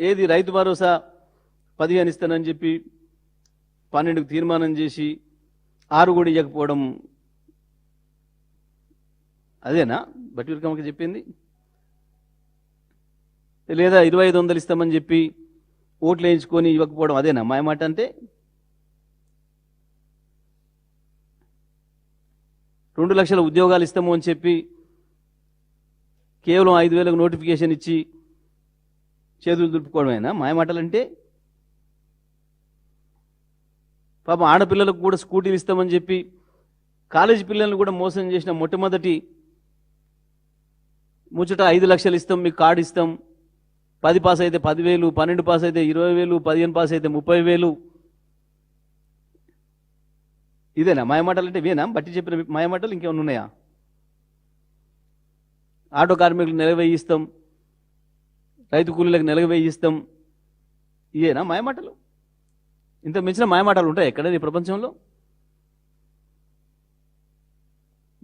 ఏది రైతు భరోసా 15 ఇస్తానని చెప్పి 12కు తీర్మానం చేసి 6 కూడా ఇవ్వకపోవడం అదేనా బట్టి విక్రమకి చెప్పింది? లేదా 2500 ఇస్తామని చెప్పి ఓట్లు వేయించుకొని ఇవ్వకపోవడం అదేనా మాయమాట అంటే? 2 లక్షల ఉద్యోగాలు ఇస్తాము అని చెప్పి కేవలం 5,000కు నోటిఫికేషన్ ఇచ్చి చేతులు దులుపుకోవడమేనా మాయమాటలంటే? పాపం ఆడపిల్లలకు కూడా స్కూటీలు ఇస్తామని చెప్పి కాలేజీ పిల్లలను కూడా మోసం చేసిన మొట్టమొదటి ముచ్చట 5 లక్షలు ఇస్తాం, మీకు కార్డు ఇస్తాం, 10 పాస్ అయితే 10,000, 12 పాస్ అయితే 20,000, 15 పాస్ అయితే 30,000. ఇదేనా మాయమాటలు అంటే? ఇవేనా బట్టి చెప్పిన మాయమాటలు? ఇంకేమైనా ఉన్నాయా? ఆటో కార్మికులకు నెలకు 1000 ఇస్తాం, రైతు కూలీలకు నెలకు 1000 ఇస్తాం, ఇవేనా మాయమాటలు? ఇంత మించిన మాయమాటలు ఉంటాయి ఎక్కడ ఈ ప్రపంచంలో?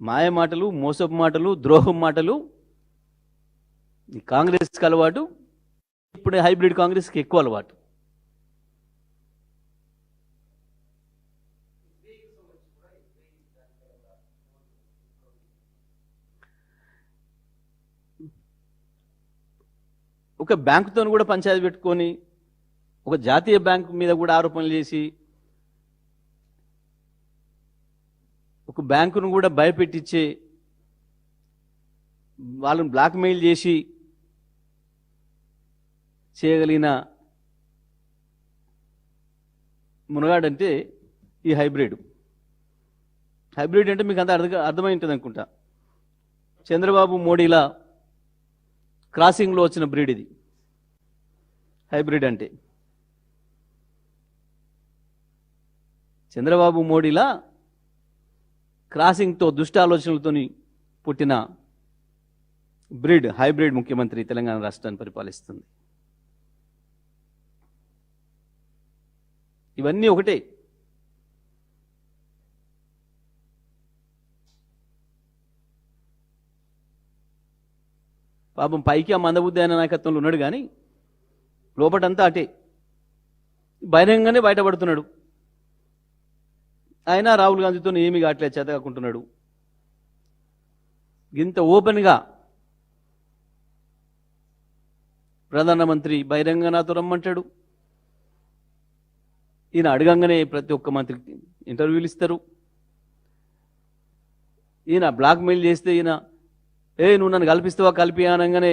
మాయమాటలు, మోసపు మాటలు, ద్రోహం మాటలు ఈ కాంగ్రెస్కి అలవాటు. ఇప్పుడు హైబ్రిడ్ కాంగ్రెస్కి ఎక్కువ అలవాటు. ఒక బ్యాంకుతో కూడా పంచాయతీ పెట్టుకొని ఒక జాతీయ బ్యాంకు మీద కూడా ఆరోపణలు చేసి ఒక బ్యాంకును కూడా భయపెట్టించే వాళ్ళని బ్లాక్మెయిల్ చేసి చేయగలిగిన మునగాడంటే ఈ హైబ్రిడ్. హైబ్రిడ్ అంటే మీకు అంత అర్థమై ఉంటుంది అనుకుంటా. చంద్రబాబు మోడీలా క్రాసింగ్లో వచ్చిన బ్రీడ్ ఇది హైబ్రిడ్ అంటే. చంద్రబాబు మోడీలా క్రాసింగ్తో దుష్ట ఆలోచనలతో పుట్టిన బ్రీడ్ హైబ్రిడ్ ముఖ్యమంత్రి తెలంగాణ రాష్ట్రాన్ని పరిపాలిస్తుంది. ఇవన్నీ ఒకటే. పాపం పైకి ఆ మందబుద్ధి అయిన నాయకత్వంలో ఉన్నాడు కానీ లోపటంతా అటే. బహిరంగంగానే బయటపడుతున్నాడు. అయినా రాహుల్ గాంధీతో ఏమీ కావట్లేదు, చేతకాకుంటున్నాడు. ఇంత ఓపెన్గా ప్రధానమంత్రి బహిరంగ నాతో రమ్మంటాడు. ఈయన అడగంగానే ప్రతి ఒక్క మంత్రికి ఇంటర్వ్యూలు ఇస్తారు. ఈయన బ్లాక్మెయిల్ చేస్తే ఈయన నువ్వు నన్ను కల్పిస్తావా కలిపి అనగానే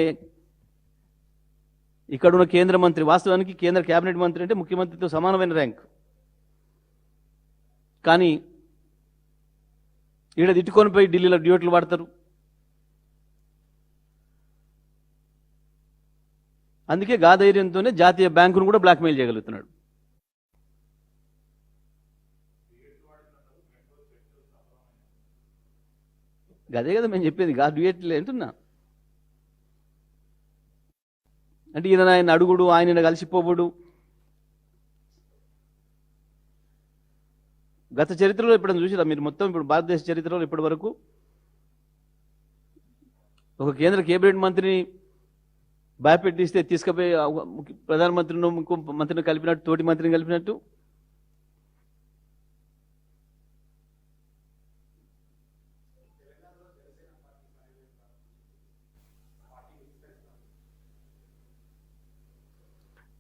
ఇక్కడున్న కేంద్ర మంత్రి, వాస్తవానికి కేంద్ర కేబినెట్ మంత్రి అంటే ముఖ్యమంత్రితో సమానమైన ర్యాంక్, కానీ ఈడ తిట్టుకొని పోయి ఢిల్లీలో డ్యూట్లు వాడతారు. అందుకే గాధైర్యంతోనే జాతీయ బ్యాంకును కూడా బ్లాక్మెయిల్ చేయగలుగుతున్నాడు. అదే కదా మేము చెప్పేది, గా డ్యూయట్లు అంటున్నా. అంటే ఈయన ఆయన అడుగుడు, ఆయన కలిసిపోబడు. గత చరిత్రలో ఎప్పుడైనా చూసిరా మీరు? మొత్తం ఇప్పుడు భారతదేశ చరిత్రలో ఇప్పటి వరకు ఒక కేంద్ర కేబినెట్ మంత్రిని భయపెట్టిస్తే తీసుకుపోయి ప్రధానమంత్రిని ఇంకో మంత్రిని కలిపినట్టు, తోటి మంత్రిని కలిపినట్టు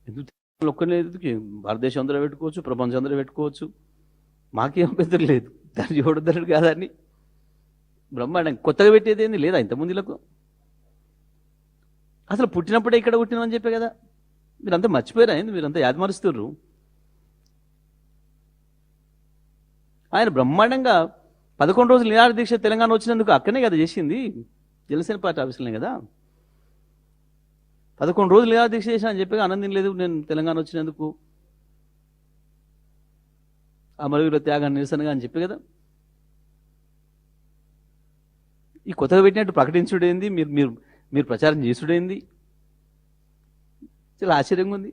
ఎందుకు ఒక్కనే? భారతదేశం అందరూ పెట్టుకోవచ్చు, ప్రపంచం అందరూ పెట్టుకోవచ్చు, మాకేం పెద్దలు లేదు. దాన్ని చూడద్దరు కాదని బ్రహ్మాండం కొత్తగా పెట్టేది ఏంది లేదా ఇంతమందిలకు? అసలు పుట్టినప్పుడే ఇక్కడ పుట్టినామని చెప్పే కదా. మీరంతా మర్చిపోయారా? ఏంది మీరంతా యాదమరుస్తున్నారు? ఆయన బ్రహ్మాండంగా 11 రోజులు నిరాహార దీక్ష తెలంగాణ వచ్చినందుకు అక్కడనే కదా చేసింది, జనసేన పార్టీ ఆఫీసులోనే కదా. 11 రోజులు నిరాహార దీక్ష చేసిన అని చెప్పి ఆనందం లేదు నేను తెలంగాణ వచ్చినందుకు, అమరవీరుల త్యాగాన్ని నిరసనగా అని చెప్పి కదా. ఈ కొత్తగా పెట్టినట్టు ప్రకటించుడేంది, మీరు మీరు మీరు ప్రచారం చేసుడేంది? చాలా ఆశ్చర్యంగా ఉంది.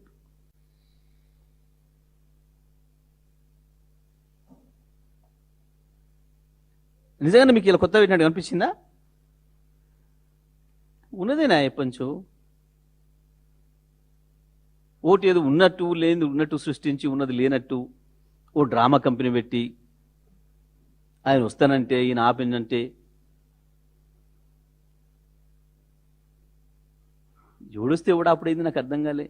నిజంగానే మీకు ఇలా కొత్త పెట్టినట్టు కనిపించిందా? ఉన్నదేనా ఎప్పంచు? ఓటు ఏదో ఉన్నట్టు లేని ఉన్నట్టు సృష్టించి ఉన్నది లేనట్టు ఓ డ్రామా కంపెనీ పెట్టి ఆయన వస్తానంటే ఈయన ఆపిందంటే జోడిస్తే కూడా అప్పుడైంది నాకు అర్థం కాలే.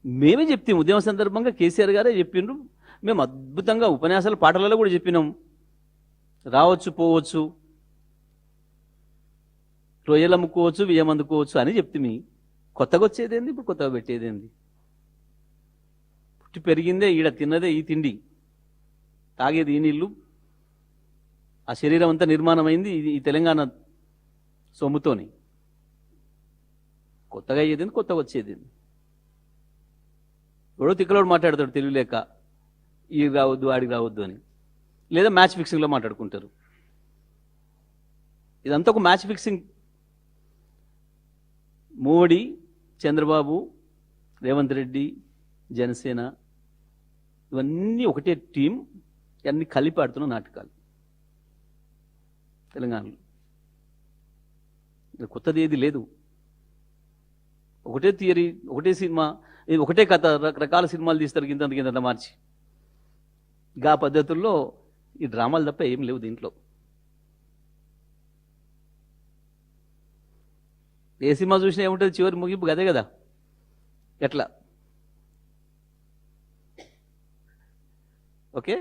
మేమే చెప్తాం ఉద్యమ సందర్భంగా కేసీఆర్ గారే చెప్పిండ్రు, మేము అద్భుతంగా ఉపన్యాసాలు పాటలలో కూడా చెప్పినాం, రావచ్చు పోవచ్చు, రొయ్యలు అమ్ముకోవచ్చు బియ్యం అందుకోవచ్చు అని చెప్తే కొత్తగా వచ్చేదేంది, ఇప్పుడు కొత్తగా పెట్టేదేంది? పుట్టి పెరిగిందే ఈడ, తిన్నదే ఈ తిండి, తాగేది ఈ నీళ్ళు, ఆ శరీరం అంతా నిర్మాణమైంది ఈ తెలంగాణ సొమ్ముతోని. కొత్తగా అయ్యేది కొత్తగా వచ్చేది. ఎవడో తిక్కలోడు మాట్లాడతాడు తెలియలేక, ఈ రావద్దు ఆడికి రావద్దు అని, లేదా మ్యాచ్ ఫిక్సింగ్లో మాట్లాడుకుంటారు. ఇదంతా ఒక మ్యాచ్ ఫిక్సింగ్. మోడీ, చంద్రబాబు, రేవంత్ రెడ్డి, జనసేన ఇవన్నీ ఒకటే టీం, అన్ని కలిపి ఆడుతున్న నాటకాలు తెలంగాణలో. కొత్తది ఏది లేదు, ఒకటే థియరీ, ఒకటే సినిమా, ఒకటే కథ, రకరకాల సినిమాలు తీస్తారు కింద మార్చి. గా పద్ధతుల్లో ఈ డ్రామాలు తప్ప ఏం లేవు దీంట్లో. ఏ సినిమా చూసినా ఏముంటుంది, చివరి ముగింపు అదే కదా. ఎట్లా? ఓకే.